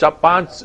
5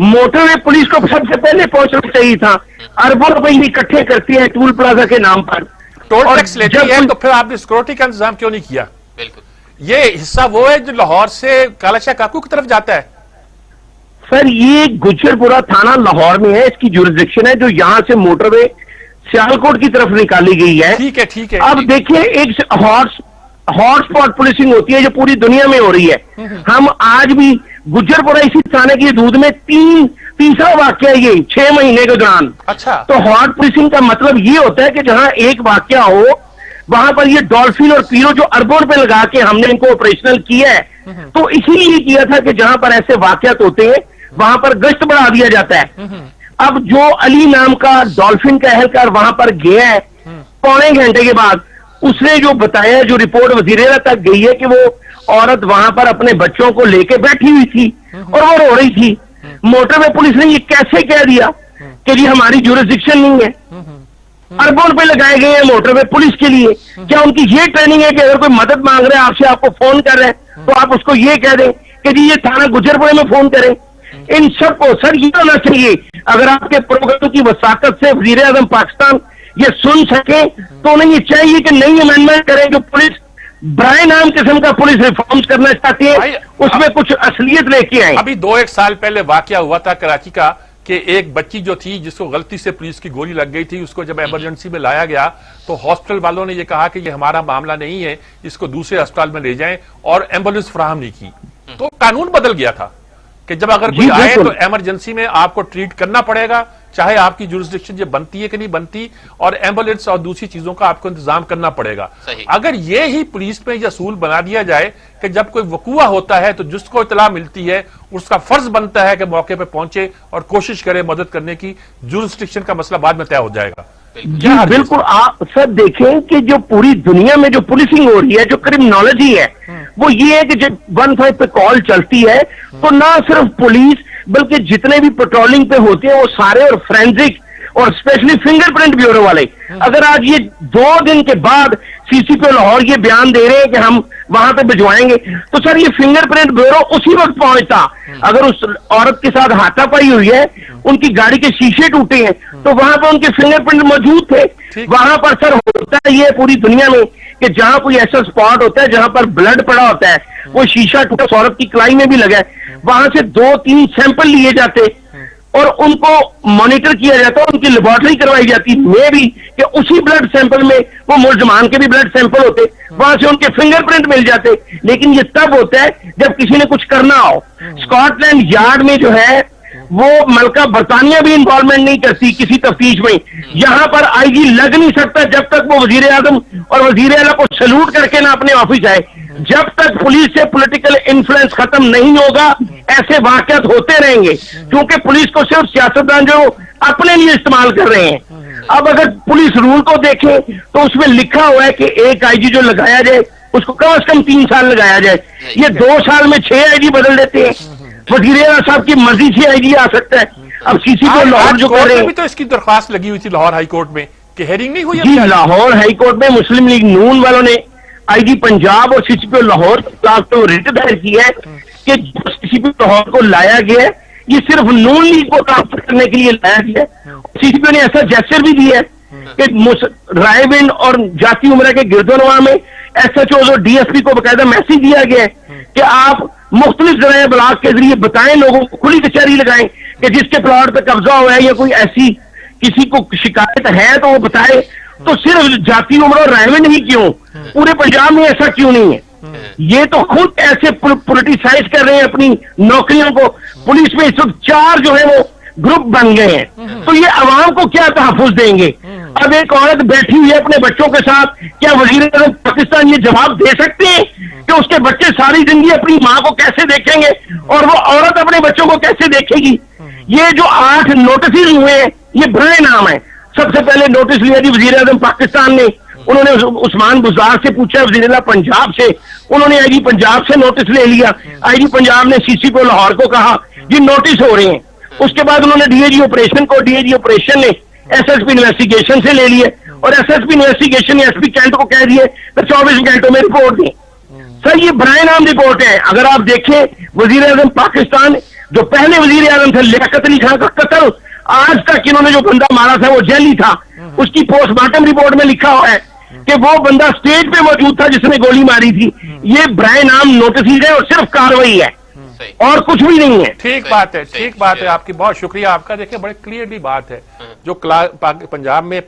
motor وے police کو سب سے پہلے پہنچنا چاہیے تھا. اربوں روپے اکٹھے کرتی ہے ٹول پلازا کے نام پر. ٹول ٹیکس لیتی ہے تو پھر آپ نے سیکورٹی کا انتظام کیوں نہیں کیا؟ بالکل یہ حصہ وہ ہے جو لاہور سے کالا شاہ کاکو کی طرف جاتا ہے. سر یہ گجر پورا تھانہ لاہور میں ہے, اس کی جورسڈکشن ہے جو یہاں سے موٹر وے سیالکوٹ کی طرف نکالی گئی ہے. ٹھیک ہے. اب دیکھیں ایک ہاٹ اسپاٹ پولیسنگ ہوتی ہے جو پوری دنیا میں ہو رہی ہے. ہم آج بھی گجر پورا اسی تھانے کی حدود میں تیسرا واقعہ ہے یہ 6 مہینے کے دوران. اچھا تو ہاٹ پولیسنگ کا مطلب یہ ہوتا ہے کہ جہاں ایک واقعہ ہو وہاں پر یہ ڈولفن اور پیرو جو اربوں پہ لگا کے ہم نے ان کو آپریشنل کیا ہے تو اسی لیے کیا تھا کہ جہاں پر ایسے واقعات ہوتے ہیں وہاں پر گشت بڑھا دیا جاتا ہے. اب جو علی نام کا ڈولفن کا اہلکار وہاں پر گیا ہے 1.25 گھنٹے کے بعد اس نے جو بتایا, جو رپورٹ وزیر اعلیٰ تک گئی ہے کہ وہ عورت وہاں پر اپنے بچوں کو لے کے بیٹھی ہوئی تھی اور وہ رو رہی تھی. موٹر وے پولیس نے یہ کیسے کہہ دیا کہ جی ہماری جورسڈکشن نہیں ہے؟ اربوں پہ لگائے گئے ہیں موٹر وے پولیس کے لیے. کیا ان کی یہ ٹریننگ ہے کہ اگر کوئی مدد مانگ رہا ہے آپ سے, آپ کو فون کر رہے ہیں تو آپ اس کو یہ کہہ دیں کہ جی یہ تھانہ گجرپورے میں فون کریں؟ ان سب کو سر یہ ہونا چاہیے, اگر آپ کے پروگرام کی وساطت سے وزیر اعظم پاکستان یہ سن سکیں تو انہیں یہ چاہیے کہ نئی امینڈمنٹ کریں جو پولیس برائے نام قسم کا پولیس ریفارمز کرنا چاہتی ہے اس میں کچھ اصلیت لے کے آئیں. ابھی 2-1 سال پہلے واقعہ ہوا تھا کراچی کا کہ ایک بچی جو تھی جس کو غلطی سے پولیس کی گولی لگ گئی تھی, اس کو جب ایمرجنسی میں لایا گیا تو ہاسپٹل والوں نے یہ کہا کہ یہ ہمارا معاملہ نہیں ہے, اس کو دوسرے اسپتال میں لے جائیں, اور ایمبولینس فراہم نہیں کی. تو قانون بدل گیا تھا کہ جب اگر کوئی آئے تو ایمرجنسی میں آپ کو ٹریٹ کرنا پڑے گا, چاہے آپ کی جورسڈکشن یہ بنتی ہے کہ نہیں بنتی, اور ایمبولینس اور دوسری چیزوں کا آپ کو انتظام کرنا پڑے گا. اگر یہ ہی پولیس میں یہ اصول بنا دیا جائے کہ جب کوئی وقوع ہوتا ہے تو جس کو اطلاع ملتی ہے اس کا فرض بنتا ہے کہ موقع پہ پہنچے اور کوشش کرے مدد کرنے کی, جورسڈکشن کا مسئلہ بعد میں طے ہو جائے گا. جی بالکل. آپ سب دیکھیں کہ جو پوری دنیا میں جو پولیسنگ ہو رہی ہے, جو کرمنالوجی ہے, وہ یہ ہے کہ جب 15 پہ کال چلتی ہے تو نہ صرف پولیس بلکہ جتنے بھی پیٹرولنگ پہ ہوتے ہیں وہ سارے, اور فورینزک اور اسپیشلی فنگر پرنٹ بیورو والے, اگر آج یہ 2 دن کے بعد سی سی پی لاہور یہ بیان دے رہے ہیں کہ ہم وہاں پہ بھجوائیں گے تو سر یہ فنگر پرنٹ بیورو اسی وقت پہنچتا. اگر اس عورت کے ساتھ ہاتھا پائی ہوئی ہے, ان کی گاڑی کے شیشے ٹوٹے ہیں تو وہاں پہ ان کے فنگر پرنٹ موجود تھے. وہاں پر سر ہوتا ہے یہ پوری دنیا میں کہ جہاں کوئی ایسا اسپاٹ ہوتا ہے جہاں پر بلڈ پڑا ہوتا ہے, وہ شیشہ ٹوٹا عورت کی کلائی میں بھی لگا ہے, وہاں سے 2-3 سیمپل لیے جاتے اور ان کو مانیٹر کیا جاتا ہے, ان کی لیبارٹری کروائی جاتی میں بھی کہ اسی بلڈ سیمپل میں وہ ملزمان کے بھی بلڈ سیمپل ہوتے, وہاں سے ان کے فنگر پرنٹ مل جاتے. لیکن یہ تب ہوتا ہے جب کسی نے کچھ کرنا ہو. اسکاٹ لینڈ یارڈ میں جو ہے وہ ملکہ برطانیہ بھی انوالومنٹ نہیں کرتی کسی تفتیش میں. یہاں پر آئی جی لگ نہیں سکتا جب تک وہ وزیر اعظم اور وزیر اعلیٰ کو سلوٹ کر کے نہ اپنے آفس آئے. جب تک پولیس سے پولیٹیکل انفلوئنس ختم نہیں ہوگا ایسے واقعات ہوتے رہیں گے, کیونکہ پولیس کو صرف سیاستدان جو اپنے لیے استعمال کر رہے ہیں. اب اگر پولیس رول کو دیکھیں تو اس میں لکھا ہوا ہے کہ ایک آئی جی جو لگایا جائے اس کو کم از کم 3 سال لگایا جائے. یہ 2 سال میں 6 آئی جی بدل دیتے ہیں. وزیر اعلیٰ صاحب کی مرضی سے آئی جی آ سکتا ہے. اب سی سی پی لاہور جو کر رہے ہیں, تو اس کی درخواست لگی ہوئی تھی لاہور ہائی کورٹ میں کہ ہیئرنگ نہیں ہوئی. جی لاہور ہائی کورٹ میں مسلم لیگ نون والوں نے آئی جی پنجاب اور سی سی پی لاہور کو ریٹ دائر کیا ہے کہ سی سی پی لاہور کو لایا گیا ہے یہ صرف نون لیگ کو ٹرانسفر کرنے کے لیے لایا گیا ہے. سی سی پی نے ایسا جیسر بھی دیا ہے کہ رائے ونڈ اور جاتی عمرہ کے گردونواں میں ایس ایچ اوز اور ڈی ایس پی کو باقاعدہ میسج دیا گیا ہے کہ آپ مختلف ذرائع ابلاغ کے ذریعے بتائیں, لوگوں کو کھلی کچہری لگائیں کہ جس کے پلاٹ پہ قبضہ ہوا ہے یا کوئی ایسی کسی کو شکایت ہے تو وہ بتائے. تو صرف جاتی عمرہ اور رائے ونڈ ہی کیوں, پورے پنجاب میں ایسا کیوں نہیں ہے؟ یہ تو خود ایسے پولیٹیسائز کر رہے ہیں اپنی نوکریوں کو. پولیس میں اس وقت 4 جو ہے وہ گروپ بن گئے ہیں, تو یہ عوام کو کیا تحفظ دیں گے؟ اب ایک عورت بیٹھی ہوئی ہے اپنے بچوں کے ساتھ, کیا وزیر اعظم پاکستان یہ جواب دے سکتے ہیں کہ اس کے بچے ساری زندگی اپنی ماں کو کیسے دیکھیں گے اور وہ عورت اپنے بچوں کو کیسے دیکھے گی؟ یہ جو 8 نوٹسز ہوئے ہیں یہ برے نام ہے. سب سے پہلے نوٹس لیا جی وزیر اعظم پاکستان نے, انہوں نے عثمان بزدار سے پوچھا, وزیر اعلیٰ پنجاب سے, انہوں نے آئی جی پنجاب سے نوٹس لے لیا. آئی جی پنجاب نے سی سی پی لاہور کو کہا یہ نوٹس ہو رہے ہیں. اس کے بعد انہوں نے ڈی اے جی آپریشن کو, ڈی اے جی آپریشن نے ایس ایس پی انویسٹیگیشن سے لے لیے اور ایس ایس پی انویسٹیگیشن نے ایس پی کینٹ کو کہہ دیے تو 24 گھنٹوں میں رپورٹ دیں. سر یہ برائے نام رپورٹ ہے. اگر آپ دیکھیں وزیر اعظم پاکستان جو پہلے وزیر اعظم تھے لیاقت علی خان کا قتل آج تک انہوں نے جو بندہ مارا تھا وہ جیلی تھا، اس کی پوسٹ مارٹم رپورٹ میں لکھا ہوا ہے کہ وہ بندہ اسٹیج پہ موجود تھا جس نے گولی ماری تھی. یہ برائے نام نوٹس ہے اور صرف کاروائی ہے اور کچھ بھی نہیں ہے. ٹھیک بات ہے، ٹھیک بات ہے، آپ کی بہت شکریہ. آپ کا دیکھیں بڑے کلیئرلی بات ہے. جو پنجاب میں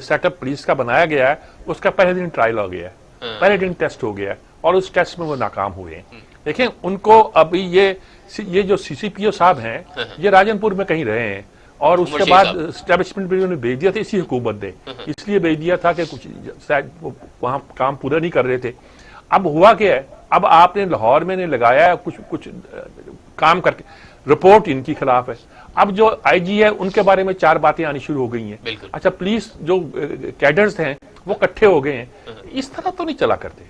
سیٹ اپ پولیس کا بنایا گیا ہے اس کا پہلے دن ٹرائل ہو گیا ہے، پہلے دن ٹیسٹ ہو گیا ہے اور اس ٹیسٹ میں وہ ناکام ہوئے ہیں. دیکھیں ان کو ابھی یہ جو سی سی پی او صاحب ہیں یہ راجن پور میں کہیں رہے ہیں اور اس کے بعد اسٹیبلشمنٹ بھی انہوں نے بھیج دیا تھا اسی حکومت نے، اس لیے بھیج دیا تھا کہ کچھ وہاں کام پورا نہیں کر رہے تھے. اب ہوا کیا ہے، اب آپ نے لاہور میں نے لگایا ہے کچھ کام کر کے، رپورٹ ان کی خلاف ہے. اب جو آئی جی ہے ان کے بارے میں 4 باتیں آنی شروع ہو گئی ہیں. اچھا پولیس جو کیڈرز ہیں وہ اکٹھے ہو گئے ہیں. اس طرح تو نہیں چلا کرتے.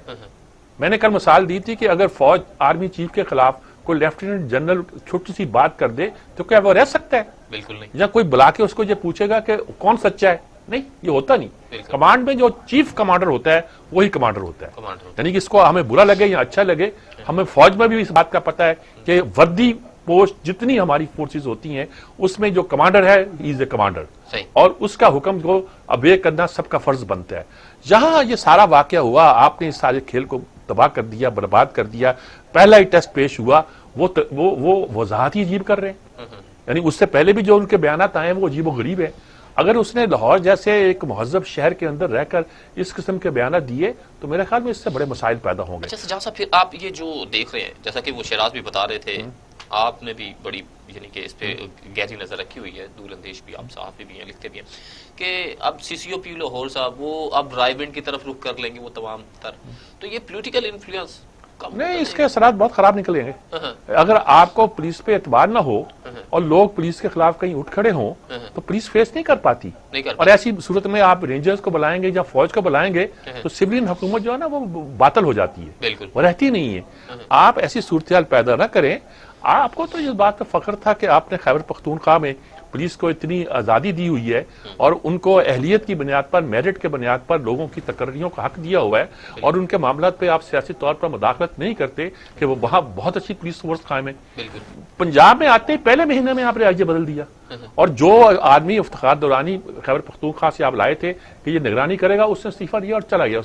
میں نے کل مثال دی تھی کہ اگر فوج آرمی چیف کے خلاف کوئی لیفٹیننٹ جنرل چھوٹی سی بات کر دے تو کیا وہ رہ سکتا ہے؟ بالکل نہیں. یا کوئی بلا کے اس کو یہ پوچھے گا کہ کون سچا ہے؟ نہیں، یہ ہوتا نہیں. کمانڈ میں جو چیف کمانڈر ہوتا ہے وہی کمانڈر ہوتا ہے. یعنی کہ اس کو ہمیں برا لگے یا اچھا لگے، ہمیں فوج میں بھی اس بات کا پتہ ہے کہ وردی پوسٹ جتنی ہماری فورسز ہوتی ہیں اس میں جو کمانڈر ہے ہی از اے کمانڈر، اور اس کا حکم کو اوبے کرنا سب کا فرض بنتا ہے. جہاں یہ سارا واقعہ ہوا آپ نے اس سارے کھیل کو تباہ کر دیا، برباد کر دیا. پہلا ہی ٹیسٹ پیش ہوا وہ وضاحت ہی عجیب کر رہے ہیں. یعنی اس سے پہلے بھی جو ان کے بیانات آئے ہیں وہ عجیب و غریب ہیں. اگر اس نے لاہور جیسے ایک مہذب شہر کے اندر رہ کر اس قسم کے بیانات دیے تو میرے خیال میں اس سے بڑے مسائل پیدا ہوں گے. اچھا سجاد صاحب، پھر آپ یہ جو دیکھ رہے ہیں جیسا کہ وہ شیراز بھی بتا رہے تھے، آپ نے بھی بڑی یعنی کہ اس پہ گہری نظر رکھی ہوئی ہے، دور اندیش بھی آپ صحافی بھی ہیں، لکھتے بھی ہیں کہ اب سی سی او پی لاہور صاحب وہ اب رائے بینڈ کی طرف رخ کر لیں گے وہ تمام تر، تو یہ پولیٹیکل انفلوئنس نہیں، اس کے اثرات بہت خراب نکلیں گے. اگر آپ کو پولیس پہ اعتبار نہ ہو اور لوگ پولیس کے خلاف کہیں اٹھ کھڑے ہوں تو پولیس فیس نہیں کر پاتی. اور ایسی صورت میں آپ رینجرز کو بلائیں گے یا فوج کو بلائیں گے تو سولین حکومت جو ہے نا وہ باطل ہو جاتی ہے، وہ رہتی نہیں ہے. آپ ایسی صورتحال پیدا نہ کریں. آپ کو تو اس بات کا فخر تھا کہ آپ نے خیبر پختونخوا میں پولیس کو اتنی آزادی دی ہوئی ہے اور ان کو اہلیت کی بنیاد پر، میرٹ کے بنیاد پر لوگوں کی تقرریوں کا حق دیا ہوا ہے اور ان کے معاملات پہ آپ سیاسی طور پر مداخلت نہیں کرتے کہ وہ وہاں بہت اچھی پولیس فورس قائم ہے. پنجاب میں آتے ہی پہلے مہینے میں آپ نے آئی جی بدل دیا اور جو آدمی افتخار دورانی خیبر پختونخوا سے آپ لائے تھے کہ یہ نگرانی کرے گا اس نے استعفیٰ دیا اور چلا گیا.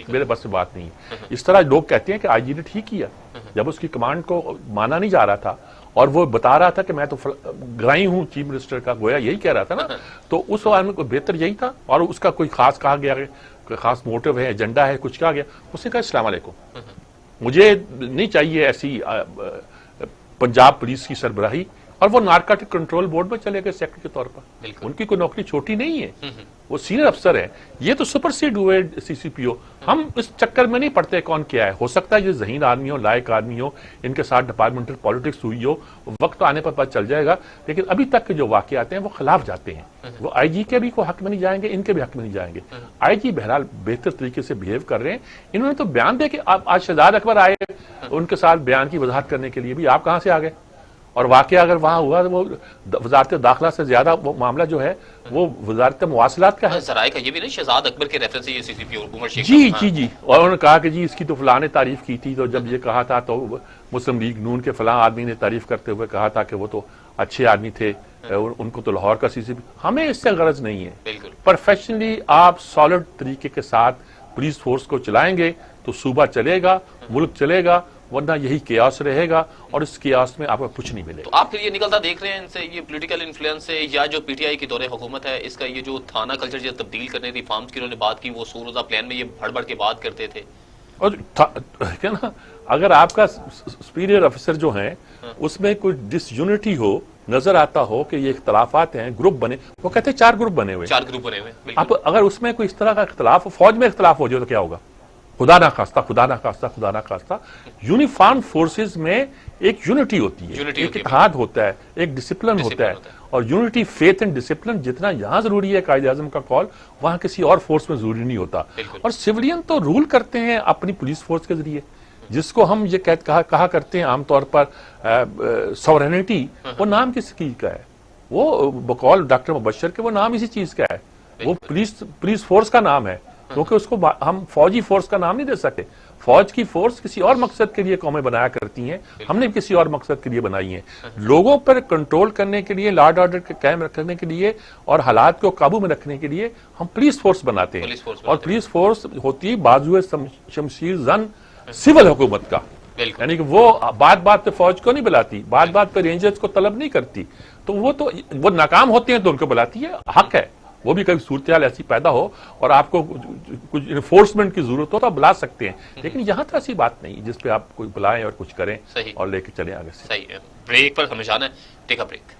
میرے بس سے بات نہیں. اس طرح لوگ کہتے ہیں کہ آئی جی نے ٹھیک کیا جب اس کی کمانڈ کو مانا نہیں جا رہا تھا اور وہ بتا رہا تھا کہ میں تو گرائی ہوں چیف منسٹر کا، گویا یہی کہہ رہا تھا نا. تو اس آدمی کو بہتر یہی تھا اور اس کا کوئی خاص کہا گیا کہ خاص موٹو ہے، ایجنڈا ہے، کچھ کہا گیا. اس نے کہا السلام علیکم، مجھے نہیں چاہیے ایسی پنجاب پولیس کی سربراہی. اور وہ نارکوٹک کنٹرول بورڈ میں چلے گئے سیکٹری کے طور پر. ان کی کوئی نوکری چھوٹی نہیں ہے، وہ سینئر افسر ہیں. یہ تو سپر سیڈ ہوئے سی سی پی او. ہم اس چکر میں نہیں پڑتے کون کیا ہے. ہو سکتا ہے یہ ذہین آدمی ہو، لائق آدمی ہو، ان کے ساتھ ڈپارٹمنٹل پالیٹکس ہوئی ہو، وقت آنے پر پتہ چل جائے گا. لیکن ابھی تک کے جو واقعات ہیں وہ خلاف جاتے ہیں. وہ آئی جی کے بھی کوئی حق میں نہیں جائیں گے، ان کے بھی حق میں نہیں جائیں گے. آئی جی بہرحال بہتر طریقے سے بہیو کر رہے ہیں. انہوں نے تو بیان دے کہ آج شہزاد اکبر آئے ان کے ساتھ بیان کی وضاحت کرنے کے لیے، بھی آپ کہاں سے آ گئے؟ اور واقعہ اگر وہاں ہوا تو وہ وزارت داخلہ سے زیادہ وہ معاملہ جو ہے وہ وزارت مواصلات کا ہے. ذرائع کا یہ بھی نہیں شہزاد اکبر کے ریفرنس سے یہ سی سی پی او عمر شیخ جی اور انہوں نے کہا کہ جی اس کی تو فلاں نے تعریف کی تھی، تو جب یہ کہا تھا تو مسلم لیگ نون کے فلاں آدمی نے تعریف کرتے ہوئے کہا تھا کہ وہ تو اچھے آدمی تھے، ان کو تو لاہور کا سی سی پی. ہمیں اس سے غرض نہیں ہے. پروفیشنلی آپ سالڈ طریقے کے ساتھ پولیس فورس کو چلائیں گے تو صوبہ چلے گا، ملک چلے گا، ورنہ یہی کیاس رہے گا اور اس کیاس میں آپ کو کچھ نہیں ملے. تو آپ پھر یہ نکلتا دیکھ رہے ہیں ان سے یہ پولیٹیکل انفلوئنس سے، یا جو پی ٹی آئی کی دور حکومت ہے اس کا یہ جو تھانہ کلچر جو تبدیل کرنے کی ریفارمز کی انہوں نے بات کی، وہ سوروزہ پلان میں یہ بڑھ بڑھ کے بات کرتے تھے. اور کیا نا، اگر آپ کا سپیریئر افسر جو ہیں اس میں کوئی ڈس یونٹی ہو، نظر آتا ہو کہ یہ اختلافات ہیں، گروپ بنے، وہ کہتے ہیں 4 گروپ بنے ہوئے. اب اگر اس میں کوئی اس طرح کا اختلاف ہو، فوج میں اختلاف ہو جائے تو کیا ہوگا؟ خدا نہ خواستہ یونیفارم فورسز میں ایک یونٹی ہوتی ہے، ایک اتحاد ہوتا ہے، ایک ڈسپلن ہوتا ہے. اور یونٹی، فیتھ اینڈ ڈسپلن جتنا یہاں ضروری ہے قائد اعظم کا کال، وہاں کسی اور فورس میں ضروری نہیں ہوتا. اور سولین تو رول کرتے ہیں اپنی پولیس فورس کے ذریعے، جس کو ہم یہ کہا کرتے ہیں عام طور پر سورینٹی. وہ نام کس چیز کا ہے؟ وہ بقول ڈاکٹر مبشر کے وہ نام اسی چیز کا ہے. وہ پولیس فورس کا نام ہے، کیونکہ اس کو ہم فوجی فورس کا نام نہیں دے سکتے. فوج کی فورس کسی اور مقصد کے لیے قومیں بنایا کرتی ہیں, ہم نے کسی اور مقصد کے لیے بنائی ہیں. لوگوں پر کنٹرول کرنے کے لیے, لا اینڈ آرڈر کے قائم رکھنے کے لیے اور حالات کو قابو میں رکھنے کے لیے ہم پولیس فورس بناتے ہیں. اور پولیس فورس ہوتی ہے بازو شمشیر زن سول حکومت کا, یعنی کہ وہ بات بات پہ فوج کو نہیں بلاتی, بات بات پہ رینجرز کو طلب نہیں کرتی. تو وہ ناکام ہوتے ہیں تو ان کو بلاتی ہے, حق ہے. وہ بھی کبھی صورتحال ایسی پیدا ہو اور آپ کو کچھ انفورسمنٹ کی ضرورت ہو تو آپ بلا سکتے ہیں, لیکن یہاں تو ایسی بات نہیں جس پہ آپ کوئی بلائیں اور کچھ کریں اور لے کے چلیں آگے سے. صحیح ہے. بریک پر ہمیں جانا ہے, ٹیک اے بریک.